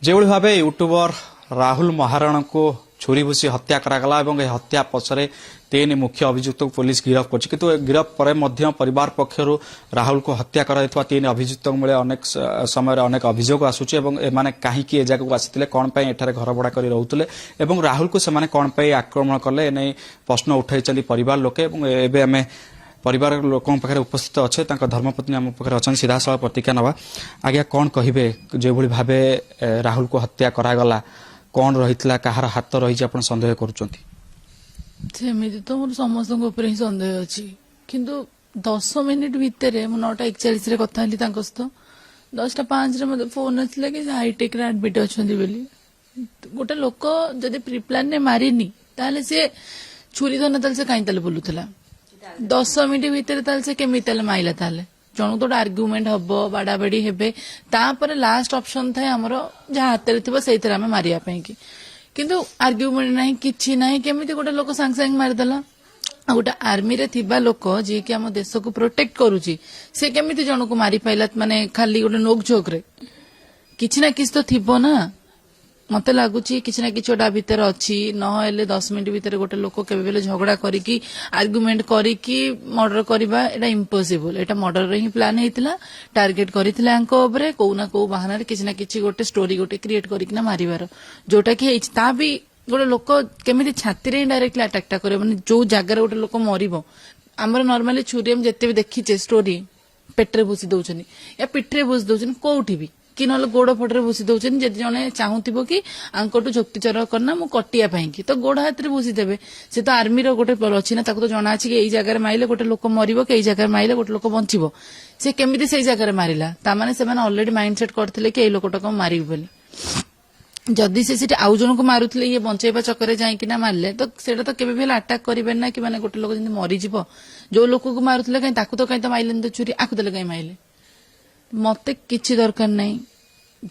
যেভাবে ভাবে यूट्यूबर राहुल महाराणा को छुरी भूसी हत्या करागला एवं ए हत्या पछरे तीन मुख्य अभियुक्त को पुलिस गिरफ कर किंतु गिरफ पर मध्य परिवार पक्षर राहुल को हत्या कर तीन अभियुक्त मिले अनेक समय अनेक अभियोग आसूचे एमाने कहीं ए जगह को आसी कौन एठारे घर भड़ा कर रोते राहुल को सेमाने कौन आक्रमण कले एने प्रश्न उठाई चली परिवार लोके एवं आम परिवार लोकों पाखे उपस्थित अच्छे धर्मपत्नी आम पाखे अच्छा सीधासल प्रतिक्रिया नवा आज्ञा कौन कहे जो भाव राहुल को हत्या करागला कौन रही कहार हाथ रही आप सन्देह करमि तो मोर समस्त ही सन्देह अच्छी किंतु 10 मिनिट भितर 9:41 कथा 10:05 मत फोन आसला कि हाईटेक एडमिट अच्छा गोटे लोक जदि प्रिप्लान ने मारिनी ताले से छुरी धरना से कहीं बुलूला 10 मिनिट भितर से केमी माइला जन तो आर्ग्युमेंट हम बाड़ा बाड़ी हे लास्ट ऑप्शन थाए आमर जहाँ हाथ में से मारिया कि किंतु आर्ग्युमेंट ना कि ना केमी गोटे लोक सांग सांग मारिदेला गोटे आर्मी रे थिबा लोक जी कि आम देश को प्रोटेक्ट करुची से केमी जन को मारी पाइला माने खाली गोटे नोक झोक रे किछि ना किछ तो थिबो ना मत लगुच कि ना कि भितर अच्छी नहले 10 मिनिट भितर गोटे लोक के झगड़ा करी आर्ग्युमेंट करी मर्डर करवा एटा इम्पॉसिबल एटा मर्डर ही प्लान होता टार्गेट करते कौ ना कौ बाहाना किसी ना कि गोटे स्टोरी गोटे क्रिएट करना मारिबार जोटा कि भी गोटे लोक केमी छाती डायरेक्टली अटैक करे माने जो जगार गोटे लोक मर आमर नॉर्मली छुरी जिते भी देखीचे स्टोरी पेट्रे भूसी दौरान या पिठ्रे भूसी दौरान कौटी भी कि ना गोड़ फटे भूसी दौरान जब जड़े चाहूब कि आंकटू झोक्तिचर करना मु कटिया कि तो गोड़ हाथ में भूसी देवे से तो आर्मी गोटे अच्छी ना तो जना अच्छी कि जगह माइले गोटे लोक मर कि जगह माइले गोटे लोक बंचब से केमी से जगह मारा ताने से अलरेडी माइंड सेट करते कि लोकटा मारे बोली जदि से आउ जन को मारुले ये बंचेबा चक्कर जाइना मारे तो सेटा तो केबे भी अटैक करेंगे ना कि माने गोटे लोक जब मरीज जो लोक को मारुले कहीं तो माइले तो छुरी आकु देले कहीं माइले मते किछि दरकार नहीं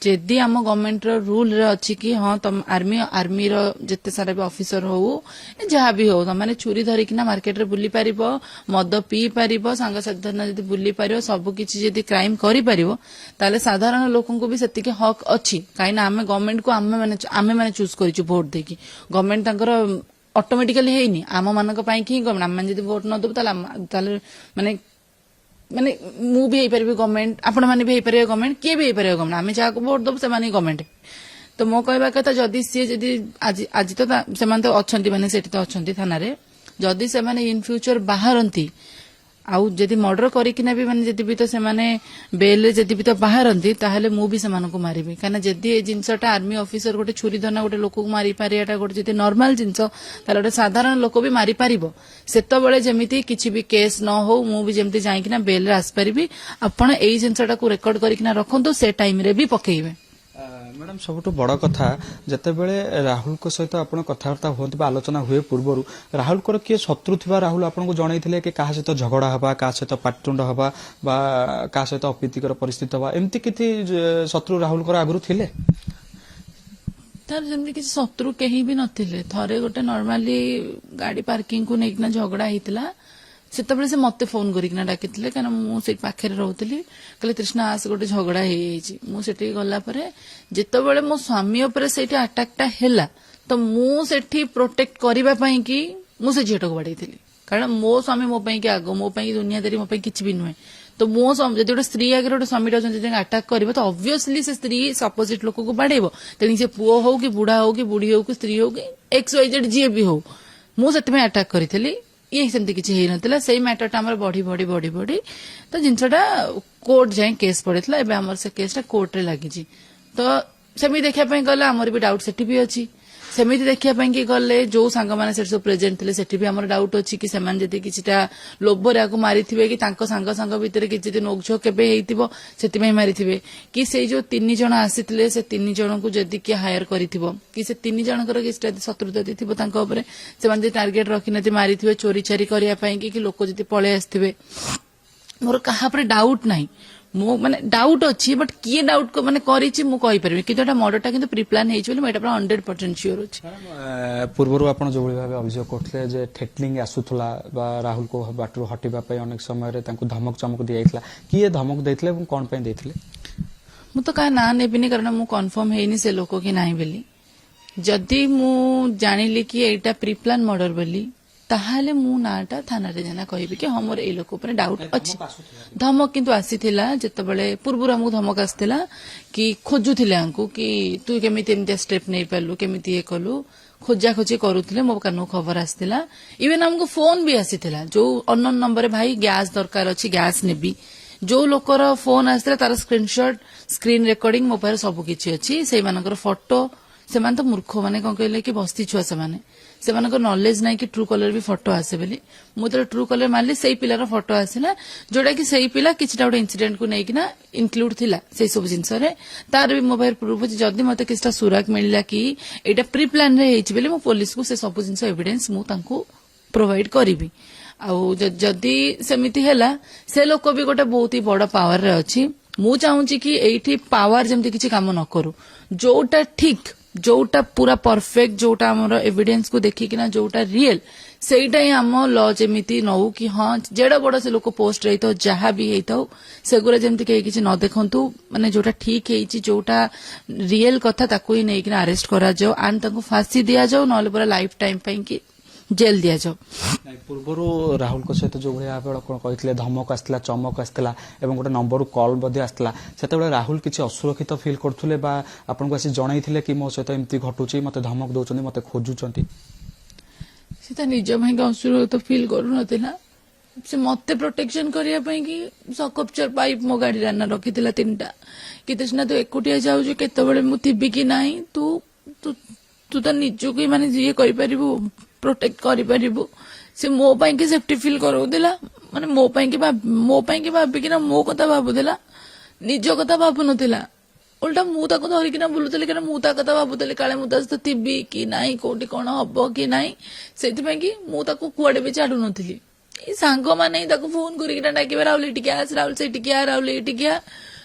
जदि आम गवर्नमेंट रूल रे अच्छी कि हाँ तुम आर्मी जिते सारा भी ऑफिसर हो जहाँ भी हो तुम छुरी धरिकिना मार्केट रे बुली पारिबो मद पी पारिबो सांग साथी जदि बुली पारिबो सब किछि जदि क्राइम करि पारिबो ताले साधारण लोकन को भी सेतिके हक अच्छी काई ना आमे गवर्नमेंट को आमे माने चूज करिछु वोट देकी गवर्नमेंट तांकर ऑटोमेटिकली हेइनी आम मानक पई कि गवर्नमेंट आमे जदि वोट न दबो ताले माने माने मु भी गवर्नमेंट आपण माने भी गवर्नमेंट किए भी गवर्नमेंट आम जहाँ वोट दबु से गवर्नमेंट तो मो कहवा कथा जदि सी जदि आज तो से अच्छा माने सेठी तो अच्छा थाना जदि से इन फ्यूचर बाहरती आउ जदि मर्डर करिकिना भी माने जदि भी तो से बेल जदि भी तो बाहरती ताहले मु भी से मारि कहीं जदि ए जिनसटा आर्मी ऑफिसर गोटे छुरी धरना गोटे लोक को मारि पारियाटा गोटे जदि नॉर्मल जिनस ताले गोटे साधारण लोक भी मारि पारिबो सेतबेले जेमिति किछि भी केस न हो मु भी जेमिति जाइकिना बेल रे आस परिबी आपण एई जिनसटा को रेकॉर्ड करिकिना रखंतु से टाइम रे भी पकेइबे मैडम सबुठ बड़ कथा जितेबाला राहुल को सहित आप कथबार्ता होता आलोचना हुए पूर्व राहुल को किए शत्रु थी राहुल आपको जनई कि क्या सहित झगड़ा हवा क्या सहित पाटितुंड हवा क्या सहित अप्रीतिकर परिस्थिति हवा एमती किसी शत्रु राहुल आगुरी थे तार जमी किसी शत्रु कहीं भी नथिले थरे गोटे नॉर्मली गाड़ी पार्किंग को लेकिन झगड़ा होता से मत फोन करना डाकी कहीं मुझे पाखे रोली कहले तृष्णा आस गोटे झगड़ा मुझे गलापर जितेबाला मो स्वामी से आटाकटा है तो मुझे प्रोटेक्ट करने कि मुझे झीटा को बाड़े कारण मो स्वामी मो कि आग मो दुनियादारी मो किसी भी नुहे तो मो जब गोटे स्त्री आगे गोटे स्वामी अच्छा आटाक कर तो ऑब्वियसली से स्त्री अपोजिट लोक को बाड़े तेणु से पुओ हो कि बुढ़ा हो कि बुढ़ी हो कि स्त्री हो कि XYZ जी भी हो मुझे आटाक करी ये सेमती किसी हो ना से मैटरटा आम बढ़ी बढ़ी बढ़ी बढ़ी तो जिनसटा कोर्ट जाए केस पड़ता है से केसटा कोर्ट रे लगी तो सेमी देखापी गले आमर भी डाउट सेठी भी अच्छी सेमिति देखापी गले जो सांग मैंने सब प्रेजेंट थे सेठी भी आमर डाउट अच्छी कि सेमाने किसीटा लोभर या मारी कि सांग सांग भितर किसी नोकझोक के मारी कि से जो 3 जन आसी से 3 जन को जदि किए हायर कर कि से 3 जनकर किसी शत्रुता थी टार्गेट रखी मारी चोरी चारी करने कि लोक जब पलि आसवे मोर कहा डाउट ना मो माने डाउट अच्छी बट किए डाउट को माने करिछि मु कहि परबे कि एटा मर्डरटा किंतु प्री प्लान हेछि बोली एटा 100% श्योर अछि पूर्वरु आपण जो भाव अभियोग करथिले जे थ्रेटनिंग आसुथला बा राहुल को बाटरू हटिबा पई अनेक समय रे तांको धमक चमक दियाइतला किए धमक दैथिले कोन पई दैथिले ମୁଁ ତ କାହା ନାଁ ନେବିନି କାରଣ ମୁଁ କନଫର୍ମ ହେଇନି ସେ ଲୋକ କି ନାହିଁ ବୋଲି। ଯଦି ମୁଁ ଜାଣିଲି କି ଏଇଟା ପ୍ରି ପ୍ଲାନ୍ ମର୍ଡର ବୋଲି ତାହେଲେ ମୁଁ ନାଁଟା ଥାନାରେ ଜାନା କହିବି କି ହଁ ମୋର ଏଇ ଲୋକ ଉପରେ ଡାଉଟ୍ ଅଛି। ଧମକ କିନ୍ତୁ ଆସିଥିଲା ଯେତେବେଳେ ପୂର୍ବରୁ ଆମକୁ ଧମକ ଆସିଥିଲା କି ଖୋଜୁଥିଲେ ଆମକୁ କି ତୁ କେମିତି ଏମିତିଆ ଷ୍ଟେପ୍ ନେଇପାରିଲୁ କେମିତି ଇଏ କଲୁ ଖୋଜାଖୋଜି କରୁଥିଲେ। ମୋ କାନକୁ ଖବର ଆସିଥିଲା। ଇଭେନ୍ ଆମକୁ ଫୋନ ବି ଆସିଥିଲା ଯୋଉ ଅନନୋନ୍ ନମ୍ବରରେ ଭାଇ ଗ୍ୟାସ୍ ଦରକାର ଅଛି ଗ୍ୟାସ୍ ନେବି ଯୋଉ ଲୋକର ଫୋନ ଆସିଥିଲା ତାର ସ୍କ୍ରିନଶଟ ସ୍କ୍ରିନ୍ ରେକର୍ଡିଂ ମୋ ପାଖରେ ସବୁ କିଛି ଅଛି। ସେଇମାନଙ୍କର ଫଟୋ ସେମାନେ ତ ମୂର୍ଖ ମାନେ କଣ କହିଲେ କି ବସ୍ତି ଛୁଆ ସେମାନଙ୍କର ନଲେଜ ନାହିଁ କି ଟ୍ରୁ କଲର ବି ଫଟୋ ଆସେ ବୋଲି। ମୁଁ ଯେତେବେଳେ ଟ୍ରୁ କଲର ମାରିଲି ସେଇ ପିଲାର ଫଟୋ ଆସିଲା ଯୋଉଟା କି ସେଇ ପିଲା କିଛିଟା ଗୋଟେ ଇନସିଡେଣ୍ଟକୁ ନେଇକିନା ଇନକ୍ଲୁଡ ଥିଲା ସେଇ ସବୁ ଜିନିଷରେ। ତାର ବି ମୋ ପାଖରେ ପ୍ରୁଫ୍ ଅଛି। ଯଦି ମତେ କିଛିଟା ସୁରାଗ ମିଳିଲା କି ଏଇଟା ପ୍ରି ପ୍ଲାନ୍ ରେ ହେଇଛି ବୋଲି ମୁଁ ପୋଲିସକୁ ସେ ସବୁ ଜିନିଷ ଏଭିଡେନ୍ସ ମୁଁ ତାଙ୍କୁ ପ୍ରୋଭାଇଡ କରିବି। ଆଉ ଯଦି ସେମିତି ହେଲା ସେ ଲୋକ ବି ଗୋଟେ ବହୁତ ହି ବଡ ପାୱାରରେ ଅଛି। ମୁଁ ଚାହୁଁଛି କି ଏଇଠି ପାୱାର ଯେମିତି କିଛି କାମ ନ କରୁ। ଯୋଉଟା ଠିକ ଯୋଉଟା ପୁରା ପରଫେକ୍ଟ ଯୋଉଟା ଆମର ଏଭିଡେନ୍ସକୁ ଦେଖିକିନା ଯୋଉଟା ରିଏଲ ସେଇଟା ହିଁ ଆମ ଲ ଯେମିତି ନଉ କି ହଁ ଯେଡ ବଡ ସେ ଲୋକ ପୋଷ୍ଟ ହେଇଥାଉ ଯାହା ବି ହେଇଥାଉ ସେଗୁରା ଯେମିତି କେହି କିଛି ନ ଦେଖନ୍ତୁ। ମାନେ ଯୋଉଟା ଠିକ ହେଇଛି ଯୋଉଟା ରିଏଲ କଥା ତାକୁ ହିଁ ନେଇକିନା ଆରେଷ୍ଟ କରାଯାଉ ଆଣ୍ଡ ତାଙ୍କୁ ଫାଶୀ ଦିଆଯାଉ ନହେଲେ ପୁରା ଲାଇଫ ଟାଇମ ପାଇଁ କି ଜେଲ୍ ଦିଆଯାଉ। ପୂର୍ବରୁ ରାହୁଲଙ୍କ ସହିତ ଯୋଉ ଭଳି ଭାବେ କଣ କହିଥିଲେ ଧମକ ଆସିଥିଲା ଚମକ ଆସିଥିଲା ଏବଂ ଗୋଟେ ନମ୍ବରରୁ କଲ୍ ମଧ୍ୟ ଆସିଥିଲା ସେତେବେଳେ ରାହୁଲ କିଛି ଅସୁରକ୍ଷିତ ଫିଲ୍ କରୁଥିଲେ ବା ଆପଣଙ୍କୁ ଆସି ଜଣାଇଥିଲେ କି ମୋ ସହିତ ଏମିତି ଘଟୁଛି ମତେ ଧମକ ଦଉଛନ୍ତି ମତେ ଖୋଜୁଛନ୍ତି? ସେ ତା ନିଜ ପାଇଁକି ଅସୁରକ୍ଷିତ ଫିଲ୍ କରୁନଥିଲା। ସେ ମତେ ପ୍ରୋଟେକ୍ସନ କରିବା ପାଇଁ କି ସକପଚର ପାଇପ୍ ମୋ ଗାଡିରେ ଆନା ରଖିଥିଲା 3ଟା କି ତୃଷ୍ଣା ତୁ ଏକୁଟିଆ ଯାଉଛୁ କେତେବେଳେ ମୁଁ ଥିବି କି ନାହିଁ ତୁ ତ ନିଜକୁ ମାନେ ଇଏ କରିପାରିବୁ ପ୍ରୋଟେକ୍ଟ କରିପାରିବୁ। ସେ ମୋ ପାଇଁ କି ସେଫ୍ଟି ଫିଲ୍ କରାଉଥିଲା। ମାନେ ମୋ ପାଇଁ କି ଭାବିକିନା ମୋ କଥା ଭାବୁଥିଲା ନିଜ କଥା ଭାବୁନଥିଲା। ଓଲଟା ମୁଁ ତାକୁ ଧରିକିନା ବୁଲୁଥିଲି କାରଣ ମୁଁ ତା କଥା ଭାବୁଥିଲି କାଳେ ମୁଁ ତା ସହିତ ଥିବି କି ନାହିଁ କୋଉଠି କଣ ହବ କି ନାହିଁ ସେଇଥିପାଇଁ କି ମୁଁ ତାକୁ କୁଆଡେ ବି ଛାଡୁନଥିଲି। ଏଇ ସାଙ୍ଗମାନେ ତାକୁ ଫୋନ କରିକିନା ଡାକିବେ ରାହୁଲ ଏଠିକି ଆସ ରାହୁଲ ସେଠିକି ଆ ରାହୁଲ ଏଠିକି ଆ।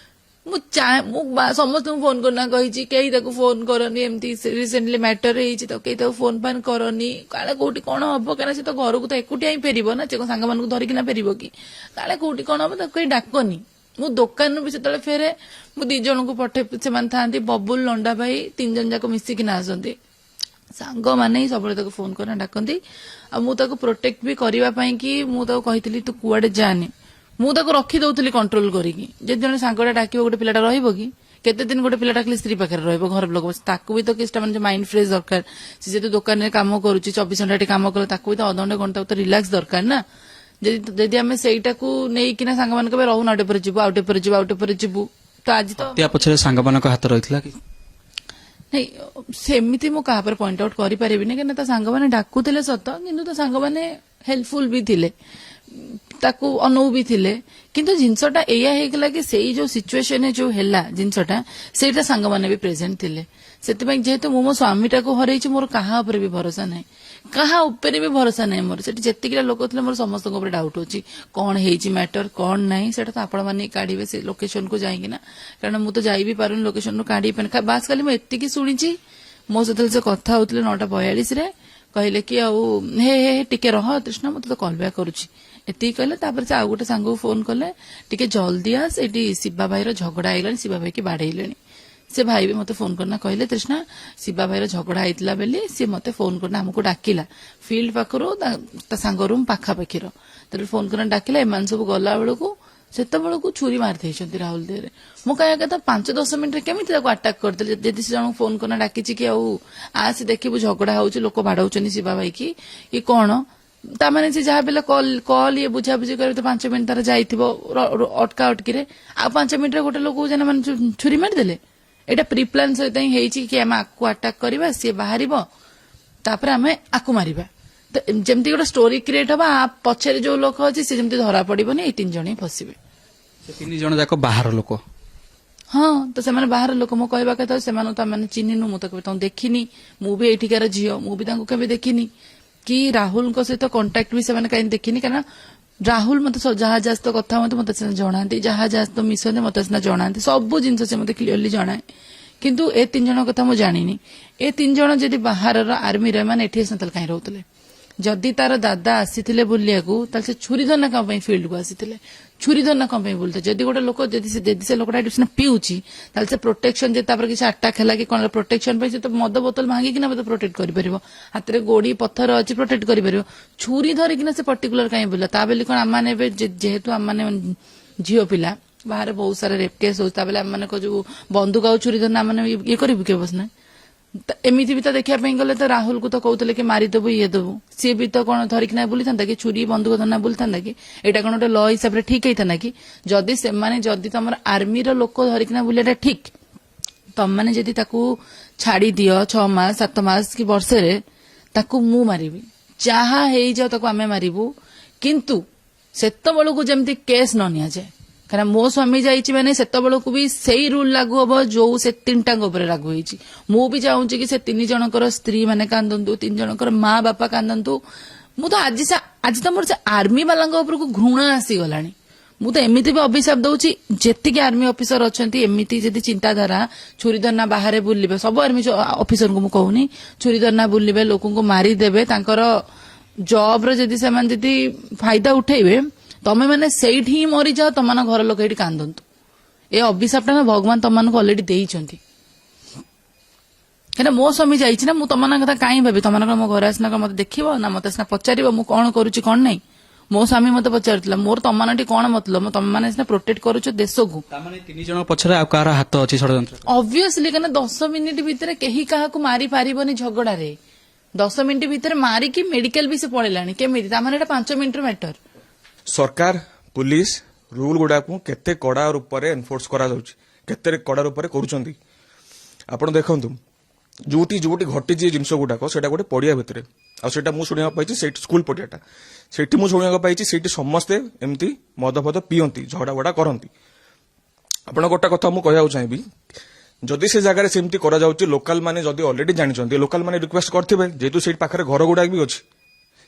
ମୁଁ ସମସ୍ତଙ୍କୁ ଫୋନ କରିନା କହିଛି କେହି ତାକୁ ଫୋନ କରନି। ଏମିତି ରିସେଣ୍ଟଲି ମ୍ୟାଟର ହେଇଛି ତ କେହି ତାକୁ ଫୋନ ଫାନ କରନି କାଳେ କୋଉଠି କଣ ହବ କାରଣ ସେ ତ ଘରକୁ ତ ଏକୁଟିଆ ହିଁ ଫେରିବ ନା ସେ ସାଙ୍ଗମାନଙ୍କୁ ଧରିକିନା ଫେରିବ କି କାଳେ କୋଉଠି କଣ ହବ ତାକୁ କେହି ଡାକନି। ମୁଁ ଦୋକାନରୁ ବି ସେତେବେଳେ ଫେରେ ମୁଁ 2 ଜଣଙ୍କୁ ପଠେଇ ସେମାନେ ଥାନ୍ତି ବବୁଲ ଲଣ୍ଡା ଭାଇ 3 ଜଣ ଯାକ ମିଶିକିନା ଆସନ୍ତି। ସାଙ୍ଗମାନେ ହିଁ ସବୁବେଳେ ତାକୁ ଫୋନ କରିନା ଡାକନ୍ତି। ଆଉ ମୁଁ ତାକୁ ପ୍ରୋଟେକ୍ଟ ବି କରିବା ପାଇଁ କି ମୁଁ ତାକୁ କହିଥିଲି ତୁ କୁଆଡେ ଯାନି। ମୁଁ ତାକୁ ରଖି ଦଉଥିଲି କଣ୍ଟ୍ରୋଲ କରିକି। ଯଦି ଜଣେ ସାଙ୍ଗଟା ଡାକିବ ଗୋଟେ ପିଲାଟା ରହିବ କି କେତେ ଦିନ ଗୋଟେ ପିଲା ଡାକିଲେ ସ୍ତ୍ରୀ ପାଖରେ ରହିବ ଘର ଲୋକ ତାକୁ ବି ତ କିଛିଟା ମାନେ ମାଇଣ୍ଡ ଫ୍ରେଶ ଦରକାର। ସେ ଯେହେତୁ ଦୋକାନରେ କାମ କରୁଛି 24 ଘଣ୍ଟା କାମ କଲେ ତାକୁ ବି ତ ଅଧଘଣ୍ଟା ଘଣ୍ଟା ତ ରିଲାକ୍ସ ଦରକାର ନା। ଯଦି ଆମେ ସେଇଟାକୁ ନେଇକିନା ସାଙ୍ଗମାନେ କେବେ ରହୁନ ଆଉଟେ ପରେ ଯିବୁ ଆଉଟେ ପରେ ଯିବୁ ଆଉଟେ ପରେ ଯିବୁ ତ ଆଜି ତ ହତ୍ୟା ପଛରେ ସାଙ୍ଗମାନଙ୍କ ହାତ ରହିଥିଲା କି? ନାଇଁ ସେମିତି ମୁଁ କାହା ଉପରେ ପଏଣ୍ଟ ଆଉଟ୍ କରିପାରିବିନି କାହିଁକିନା ତା ସାଙ୍ଗମାନେ ଡାକୁଥିଲେ ସତ କିନ୍ତୁ ତା ସାଙ୍ଗମାନେ ହେଲ୍ପଫୁଲ ବି ଥିଲେ ତାକୁ ଅନଉ ବି ଥିଲେ। କିନ୍ତୁ ଜିନିଷଟା ଏଇଆ ହେଇଗଲା କି ସେଇ ଯୋଉ ସିଚୁଏସନରେ ଯୋଉ ହେଲା ଜିନିଷଟା ସେଇଟା ସାଙ୍ଗମାନେ ବି ପ୍ରେଜେଣ୍ଟ ଥିଲେ। ସେଥିପାଇଁ ଯେହେତୁ ମୁଁ ମୋ ସ୍ୱାମୀଟାକୁ ହରେଇଛି ମୋର କାହା ଉପରେ ବି ଭରସା ନାହିଁ କାହା ଉପରେ ବି ଭରସା ନାହିଁ ମୋର। ସେଠି ଯେତିକିଟା ଲୋକ ଥିଲେ ମୋର ସମସ୍ତଙ୍କ ଉପରେ ଡାଉଟ୍ ଅଛି କଣ ହେଇଛି ମ୍ୟାଟର କଣ ନାହିଁ ସେଟା ତ ଆପଣମାନେ କାଢିବେ ସେ ଲୋକେସନକୁ ଯାଇକିନା କାରଣ ମୁଁ ତ ଯାଇ ବି ପାରୁନି ଲୋକେସନରୁ କାଢି ପାରୁନି। ବାସ୍ ଖାଲି ମୁଁ ଏତିକି ଶୁଣିଛି ମୋ ସହିତ ସେ କଥା ହଉଥିଲେ 9:42ରେ କହିଲେ କି ଆଉ ହେ ହେ ଟିକେ ରହ ତୃଷ୍ଣା ମୁଁ ତତେ କଲ୍ ବ୍ୟାକ୍ କରୁଛି ଏତିକି କହିଲେ। ତାପରେ ସେ ଆଉ ଗୋଟେ ସାଙ୍ଗକୁ ଫୋନ କଲେ ଟିକେ ଜଲ୍ଦି ଆସ ଏଠି ଶିବା ଭାଇର ଝଗଡା ହେଇଗଲାଣି ଶିବା ଭାଇକି ବାଡେଇଲେଣି। ସେ ଭାଇ ବି ମତେ ଫୋନ କରିନା କହିଲେ ତୃଷ୍ଣା ଶିବା ଭାଇର ଝଗଡା ହେଇଥିଲା ବୋଲି ସିଏ ମତେ ଫୋନ କରିନା ଆମକୁ ଡାକିଲା ଫିଲ୍ଡ ପାଖରୁ ତା ସାଙ୍ଗ ରୁମ୍ ପାଖାପାଖିର ତାପରେ ଫୋନ କରିନା ଡାକିଲା। ଏମାନେ ସବୁ ଗଲା ବେଳକୁ ସେତେବେଳକୁ ଛୁରୀ ମାରି ଦେଇଛନ୍ତି ରାହୁଲ ଦେହରେ। ମୁଁ କହିବା କଥା 5-10 ମିନିଟରେ କେମିତି ତାକୁ ଆଟାକ କରିଦେଲେ। ଯଦି ସେ ଜଣଙ୍କୁ ଫୋନ କରିନା ଡାକିଛି କି ଆଉ ଆସ ଦେଖିବୁ ଝଗଡା ହଉଛି ଲୋକ ବାଡଉଛନ୍ତି ଶିବା ଭାଇକି କି କଣ ତାମାନେ ସେ ଯାହା ବେଲେ କଲ ଇଏ ବୁଝାବୁଝି କରିବେ ତ 5 ମିନିଟ ତାର ଯାଇଥିବ ଅଟକା ଅଟକିରେ ଆଉ 5 ମିନିଟରେ ଗୋଟେ ଲୋକକୁ ମାନେ ଛୁରୀ ମାରିଦେଲେ। ଏଇଟା ପ୍ରିପ୍ଲାନ୍ ସହିତ ହିଁ ହେଇଛି କି ଆମେ ଆକୁ ଆଟାକ କରିବା ସିଏ ବାହାରିବ ତାପରେ ଆମେ ଆକୁ ମାରିବା ତ ଯେମିତି ଗୋଟେ ଷ୍ଟୋରି କ୍ରିଏଟ ହବ ଆ ପଛରେ ଯୋଉ ଲୋକ ଅଛି ସେ ଯେମିତି ଧରା ପଡିବନି ଏଇ 3 ଜଣ ହିଁ ଫସିବେ। ସେ 3 ଜଣ ଯାକ ବାହାର ଲୋକ। ହଁ ତ ସେମାନେ ବାହାର ଲୋକ। ମୁଁ କହିବା କଥା ସେମାନଙ୍କୁ ତ ଆମେ ଚିହ୍ନିନୁ ମୁଁ ତ କେବେ ତାଙ୍କୁ ଦେଖିନି। ମୁଁ ବି ଏଠିକାର ଝିଅ ମୁଁ ବି ତାଙ୍କୁ କେବେ ଦେଖିନି କି ରାହୁଲଙ୍କ ସହିତ କଣ୍ଟାକ୍ଟ ବି ସେମାନେ କାହିଁକି ଦେଖିନି କାରଣ ରାହୁଲ ମତେ ଯାହା ଯାହା ସହିତ କଥା ହୁଅନ୍ତି ମତେ ସିନା ଜଣାନ୍ତି ଯାହା ଯାହା ସହିତ ମିଶନ୍ତି ମତେ ସିନା ଜଣାନ୍ତି ସବୁ ଜିନିଷ ସେ ମତେ କ୍ଲିୟରଲି ଜଣାଏ। କିନ୍ତୁ ଏ 3 ଜଣ କଥା ମୁଁ ଜାଣିନି। ଏ 3 ଜଣ ଯଦି ବାହାରର ଆର୍ମିର ମାନେ ଏଠି ଆସିନା ତାହେଲେ କାହିଁ ରହୁଥିଲେ जदि तार दादा आसीथिले बुलियाकू ताले से छुरी धरना कम पई फील्ड को आसीथिले छुरी धरना कम पई बोलते जदि गोटे लोक जदि से लोकटा एटुसना पिउची ताले से प्रोटेक्शन जे तापर किछ अटैक हैला कि कोन प्रोटेक्शन पई से तो मद बोतल भांगी कि ना मत प्रोटेक्ट करि परिबो हातरे गोडी पत्थर अछि प्रोटेक्ट करि परिबो छुरी धरि कि ना से पर्टिकुलर काई बोला ता बेली कोन आमाने जेहेतु आमाने झियो पिला बाहर बहुत सारा रेप केस होता बेले आमाने को जो बंदूक आ छुरी धरना आमाने ये करिबु के बसना एमिति भी तो देखिया गले तो राहुल को तो कहते कि मारिदेबू ये देबू सी भी तो कौन धरिक ना बुली था कि छुरी बंदूक धरना बुली था कि एटा कौन गोटे लॉ हिसाब से ठीक होता कि जदि से माने जदि तुम आर्मी रो लोक धरिक ना बुलियाटा ठीक तुम मैंने जदि ताकू छाड़ी दियो 6 मास 7 मास कि वर्षे रे ताकू मु मारिबी जहा हे जाओ ताकू आमे मारिबू किंतु सेत बेलू जमती केस न निया जाए कारण मो स्वामी जाइए मैंने सेत बेलू भी सही रूल लागू हम जो से 3टा लागू होती मु भी चाहूँ कि से 3 जनकर स्त्री मैंने कांदतु 3 जनकर माँ बापा कांदतु मु तो आज तो मोर से आर्मी वाला को घृणा आसीगला मु तो एमती भी अभिशाप दौची जेतिक आर्मी ऑफिसर अच्छा एमती जदि चिंताधारा छुरी धरना बाहर बुलवे सब आर्मी ऑफिसर को कहूनी छुरी धरना बुलवे लोक मारिदेवे जॉब जदि से फायदा उठेबे तमे मैंने सेठी ही मरी जाओ तुम घर लोक ये कांदतु ए अभिशापटा ना भगवान तुम अलरेडी देइछंती कहीं मो स्वामी जाइए ना तुम कथा कहीं भावी तुम मो घर आसना मत देख ना मत आसना पचार मु कौन करुच्ची कौन नहीं मो स्वामी मत पचार मोर तुम कौन मतलब तुम मैंने प्रोटेक्ट करुच देश को 3 जन पछरे हाथ अच्छी षड्यंत्र ऑब्वियसली कहना 10 मिनिट भितर कहीं क्या मारी पारिबनी झगड़ा रे 10 मिनिट भितर मारिकी मेडिकल भी से पड़ेलानी केमिति तामाने 5 मिनिट मैटर सरकार पुलिस रूल गुडा को केते कड़ा रूप से एनफोर्स करा जाउची केते कड़ा रूप से करूचंती आपण देखंतु जोटी जोटी घटी जे जिंस गुडाक सेटा गोटे पड़िया भितर आ सेटा मु सुनिया पाइछि सेट स्कूल पड़ियाटा सेठी मु सुनिया पाइछि सेठी समस्ते एमती मद फद पियंती झगड़ा वडा करंती आपण गोटा कथा मु कहया चाहिबी जदि से जगह सेमती करा जाउची लोकल माने जदि ऑलरेडी जानिचंती लोकल माने रिक्वेस्ट करथिबे जेतु सेट पाखरे घर गुडा भी अछि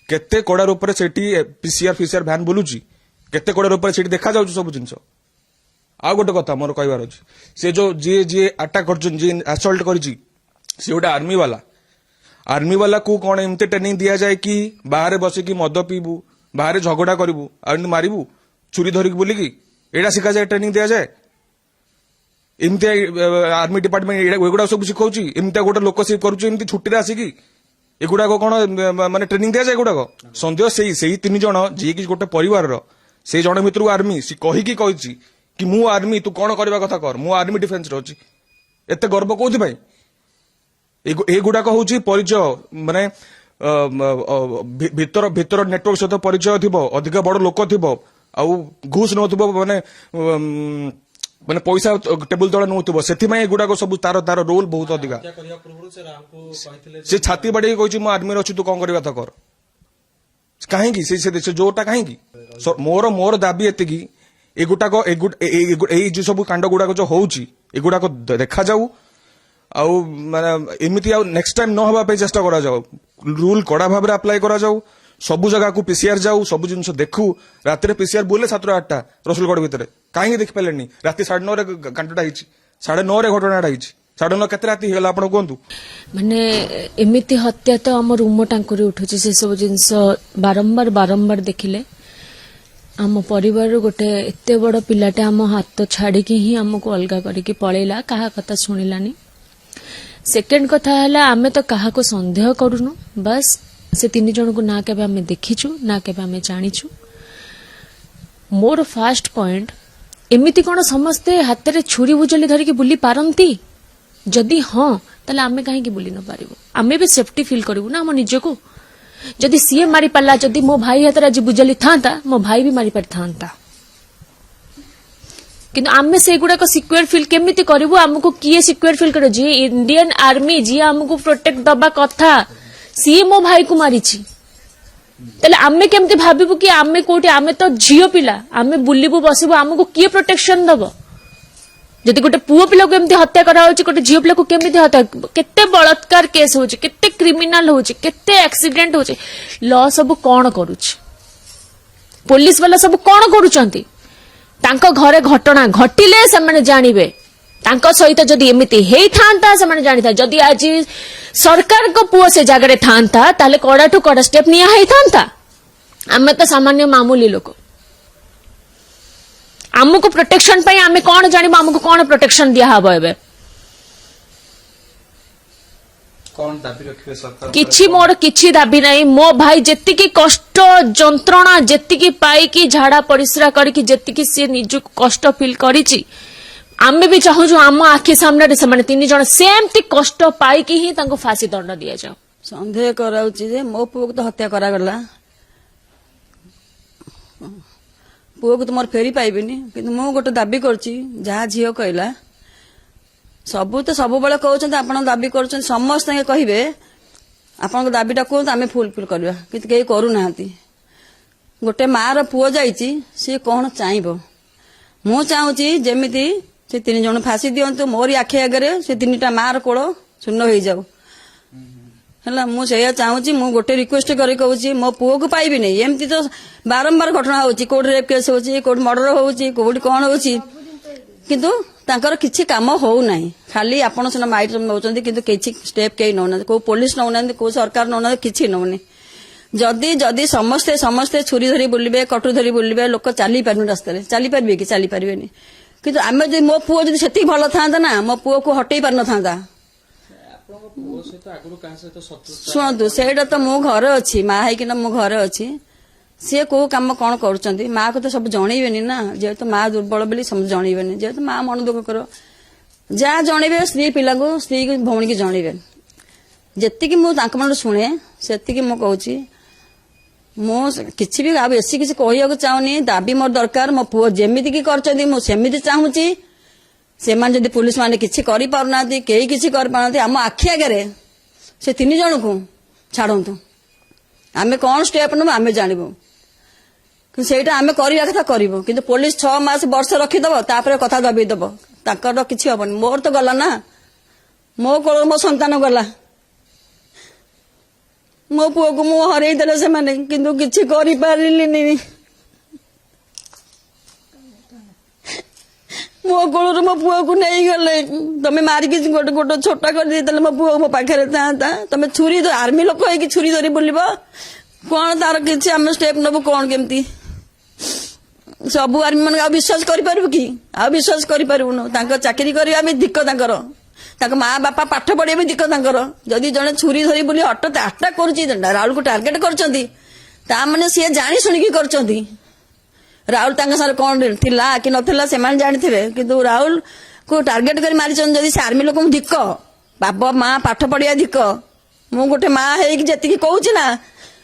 केते कड़ा रूप से सेठी पीसीआर फीसीआर भ्यान बुलुची केते कड़ा रूप से सेठी देखा जाउची सब जिंस आ गोटे कथा मोर कहबार अछि से जो जे अटैक करछन जे असल्ट करछि से गोटे आर्मी वाला को कौन एमती ट्रेनिंग दिया जाए कि बाहर बस कि मद पीबू बाहर झगड़ा करू मारिबू छुरी धरिक बुलिकी एटा शिखा जाए ट्रेनिंग दिया जाए एमती आर्मी डिपार्टमेंट एगुड़ा सब शिखाऊँ एमती गोटे लोक से करुच्ची छुट्टी आसिकी एगुड़ाक कौन माने ट्रेनिंग दिया जाए एगुड़ाक सन्देह से 3 जन जी कि गोटे परिवार से जन भितर आर्मी सी कहीकि कही कि मु आर्मी तू कौन करवा कथा कर मु आर्मी डिफेन्स अच्छी एत गर्व कौन एगुड़ाक हूँ परिचय माने भितर भितर नेटवर्क सहित परिचय थी अधिक बड़ लोक थी घूस नौथब माने माने पैसा टेबुल तले नौथब से एगुड़ाक सब तार तार रोल बहुत अधिका से छाती बाड़ी कही आर्मी अच्छी तू कौन करवा कर कहीं से जोटा कहीं मोर दाबी एति एगुटाक सब कांड गुड़ाक जो होउची एगुड़ाक देखा जाऊ आउ माने एमिति आउ नेक्स्ट टाइम न होबा पे चेष्टा करा जाऊ रूल कड़ा भाव में अप्लाई करा जाऊ सबु जगह को पीसीआर जाऊ सबु जिनस देखू रात पीसीआर बोले 7-8 रसुलगढ़ भितर कहीं देख पारे राति 9:30 रे कांडटा हिची 9:30 रे घटनाटा हिची 9:30 केते राति हेला आपण कोंतु माने एमिति हत्या तो हम रूम टांकुरी उठुची से सब जिनस बारंबार बारंबार देखिले आम परिवार गोटे एते बड़ पिलाटे आम हाथ छाड़ी ही हमको अलगा करके पळेला कहा कथा सुनिलानी सेकेंड कथा है आमे तो कहा को संदेह करूनु बस से 3 जन को ना केबे आमे देखिछु ना केबे आमे जानिछु मोर फास्ट पॉइंट एमिति कोन समस्ते हाथ रे छुरी बुझली धरिके बुली पारंती जदि हां तले आमे काहे की बुली न पारिबो आमे भी सेफ्टी फील करिवु ना हम निजे को जदि सीए मारी पाला जदि मो भाई हाथ रे बुझली थांता मो भाई भी मारी पार थांता किंतु आमे से गुडा को सिक्योर फील केमिति करिवु हमको किए सिक्योर फील करो जी इंडियन आर्मी जी हमको प्रोटेक्ट दबा कथा सी मो भाई को मारिछि तले आमे केमिति भाबिबु कि आमे कोठी आमे तो झियो पिला आमे बुलिबु बसिबु हमको किए प्रोटेक्शन दबो जदि गोटे पुओ पिला को एमिति हत्या करा होछि गोटे झियो पिला को केमिति हत्या केते बलात्कार केस होछि केते क्रिमिनल होछि केते एक्सीडेंट होछि लॉ सब कोन करूछि पुलिस वाला सब कोन करूचंती तांको घरे घटना घटिले से माने जानिबे तांको सहित जदि एमिति हेई थांता से जानी जदि आज सरकार को पुओ से जगह थांता ताले कड़ा टू कड़ा स्टेप निया हेई थांता। आमे तो सामान्य मामूली लोक आमको प्रोटेक्शन पे आमे कौन जानिबो आमको कौन प्रोटेक्शन दिया हबो एबे कौन दाबी रखिबे सरकार किछि मोर किछि दाबी नहीं। मो भाई जेतिकी कष्ट जंत्रणा जेतिकी पाई कि झाड़ा परिश्रा करी जेतिकी से निज कष्ट फील करिछि आमे भी चाहू आम आखि सामने से तीन जन सेमती कष्ट पाई कि ही तांको फांसी दंड दिया जाओ। सन्देह कराउछि जे मो पुओ को तो हत्या करा गला पुओ को तो मोर फेरी पाइबिनी किंतु मु गोटे दाबी करछि जहा झियो कहला सबु तो सब बेले कहउछन आपण दाबी करछन समस्त के कहिबे आपण दाबीटा कहत आमे फुलफिल करबा किंतु केही करू नाहंती। गोटे मार पुओ जाईची से कोन चाहबो मु चाहूची जेमिति से 3 जन फांसी दियंतु मोरी आखि आगे से 3टा मार कोड़ शून्य हो जाऊ है मुझे चाहूँ मु गोटे रिक्वेस्ट कर कहूँ मो पुओ को पाइबी नहीं एमती तो बारंबार घटना होची कोर्ट रेप केस होची कोर्ट मर्डर होची कोर्ट कौन होची किंतु तांकर किछि काम हो नाही खाली आपण सिना माइट नौचंदी किंतु किछि स्टेप केही नौना को पुलिस नौना को सरकार नौना किछि नौनी जदि जदि समस्ते समस्ते छुरी धरी बुलिबे कटु धरी बुलिबे लोक चली पारबे रास्ता रे चली पारबे कि चली पारबेनी किंतु आमे जे मो पुओ जदि सेति भलो थांदा ना मो पुओ को हटेई पार न थांदा। शुणु सेटा तो मो घर अच्छी माँ है कि मो घर अच्छी सी को कम कौन कर माँ को तो सब जनइबेनी ना जेहेतु माँ दुर्बल बोली सब जनइबेनी जेहेतु माँ मन दुख कर जहाँ जनइबे स्त्री पिला को स्त्री भौणी की जनइबे जेतिकी मु मन शुणे से मु कहूँ मु किसी भी बेसी किसी कहू चाहूनी दाबी मोर दरकार मो पुओ जेमिति की करछंती मु सेमिति चाहूची सेमान जदि पुलिस माने किछि करि पारुनांती केही किछि कर पारुनांती आम आखि आगे से 3 जन को छाड़ंतु आमे कौन स्टेप नबो आमे जानिबो कि सेटा आमे करिया कथा करिवो किंतु पुलिस 6 मास वर्ष रखी दबो तापर कथा दबी दबो ताकर किछि हबनी मोर तो गला ना मो कोल मो संतान गला मो पुओ को मु हरई देले से माने किंतु किछि करि पारिलिनी मो कोलर मो पुओ को नहीं गले तमे मारिकी गोटे गोटे छोटा कर देते मो पुओ मो पाखे था तमे छुरी आर्मी लोक है छुरी धरी बुलब कौन तार किसी आम स्टेप नबू कौन केमती सबू आर्मी मान विश्वास कर कि आ विश्वास कर चाकरी करवा धिक ताकर माँ बापा पाठ पढ़े भी धिक जदि जड़े छुरी धरी बुली हठात आटाक कर राहुल को टार्गेट कर सी जानी शुणिकी कर राहुल सारे कौन थिला कि नथिला से जानी थे किंतु राहुल को टार्गेट कर मारी जदि से आर्मी लोक धिक बाप माँ पाठ पढ़िया धिक मु गोटे माँ है जी कहूँ ना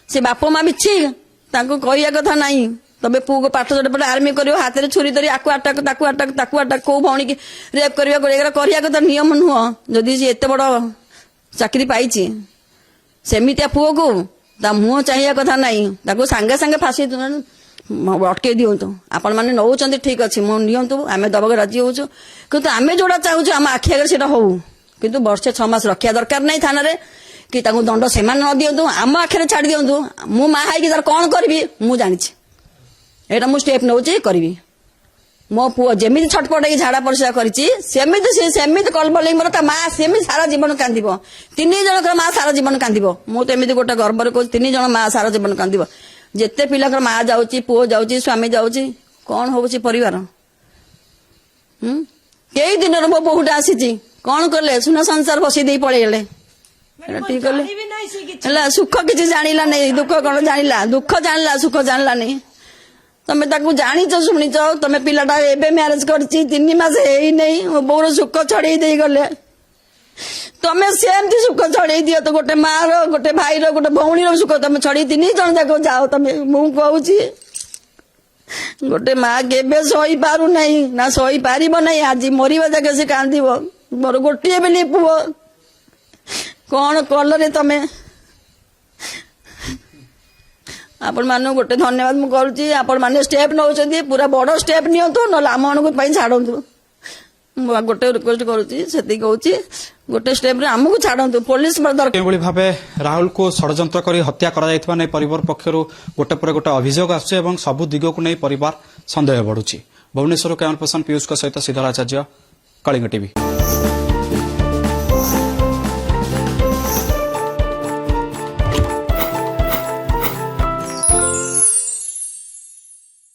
से बाप माँ बिछी कहया कथा नहीं तबे पु को पाठ पढ़े आर्मी कर हाथ में छुरी धरी आकु आटाक ताकु आटाक ताकु आटाक कौ भौणी की रेप करवा कथा नियम नुह जदि सी एत बड़ चाकरी पाई सेमितिया पुओ को ता मुह चाहिए कथा नहीं ताकू सांगे सांगे फांसी अटके दिंतु आपण मैंने नौ ठीक अच्छे मु नियंतु आम दबक राजी हो किंतु आम जोड़ा चाहूँ आम आखि आगे से हो किंतु वर्षे 6 मास रखा दरकार नहीं थाना रे कि दंड से न दिंतु आम आखिरे छाड़ दिंतु मु माँ है तार कौन करी मु जानी एटा मु स्टेप नौ करी मो पुओ जमी छटपट झाड़ा परिस्रा करमित कलबल मोर ता माँ सेमि सारा जीवन कांद 3 जन माँ सारा जीवन कांद मु तो एमती गोटे गर्वर कहूँ 3 जन माँ सारा जीवन कांद जेते पिला माँ जाऊँगी पुओ जाऊँगी स्वामी जाऊँगी कौन होची परिवार कई दिन मो बहुटा आसी कौन कले सुना संसार बसी दे पड़ेगले ठीक कले सुख किसी जानिला नहीं दुख कौन जानिला दुख जानिला सुख जानिला नहीं तमें ताकू जानीच शुणीच तमें पिलाटा एबे मैरेज कर 3 मास है नहीं मो बोर सुख छड़े दे गले तमें सेमती सुख छड़े दियो तो गोटे माँ रो गोटे भाई रो गोटे भौणी सुख तमें छड़ी 3 जन जाक जाओ तमें मु कहूँ गोटे माँ केबे सही पारू नहीं ना सही पार नहीं आज मरवा जाके से कांद मोर गोटे बेली पुओ कौन कल रे तमें आपण मान गोटे धन्यवाद मु करुच्ची आपण मैंने स्टेप नौ पूरा बड़ स्टेप नियंतु ना आम मान छाड़ू गोटे रिक्वेस्ट करुच्ची कहूँ गोटे स्टेप रे आमको छाड़ू पुलिस भावे राहुल को षड्यंत्र कर हत्या कर परिवार पक्षर गोटे पर गोटे अभियोग आसुचे सबु दिग को नहीं परिवार सन्देह बढ़ुची। भुवनेश्वर कैमरा पर्सन पीयूष सहित श्रीधर आचार्य କଳିଙ୍ଗ ଟିଭି।